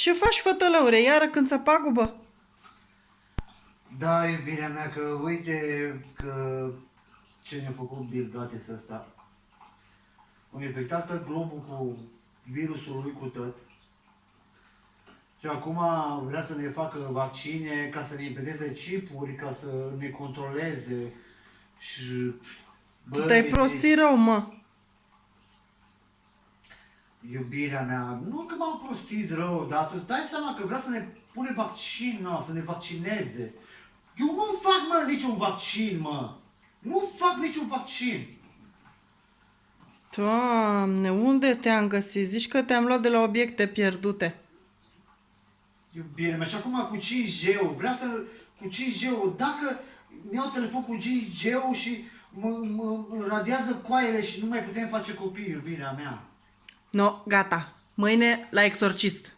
Ce faci, fătălăure, iară când ți pagubă? Da, iubirea mea, că uite că ce ne-a făcut Bill Gates ăsta. A infectat globul cu virusul lui cu tot. Și acum vrea să ne facă vaccine ca să ne implementeze chipuri, ca să ne controleze. Și, Tu te-ai prostit rău, mă. iubirea mea, nu că m-am prostit rău, dar tu îți dai seama că vrea să ne pune vaccin, mă, să ne vaccineze. Eu nu fac, mă, niciun vaccin, mă. Nu fac niciun vaccin. Doamne, unde te-am găsit? Zici că te-am luat de la obiecte pierdute. Iubirea mea, și acum cu 5G-ul, vrea să, cu 5G-ul, dacă mi-au telefon cu 5G-ul și mă radiază coaiele și nu mai putem face copii, iubirea mea. No, gata. Mâine la exorcist.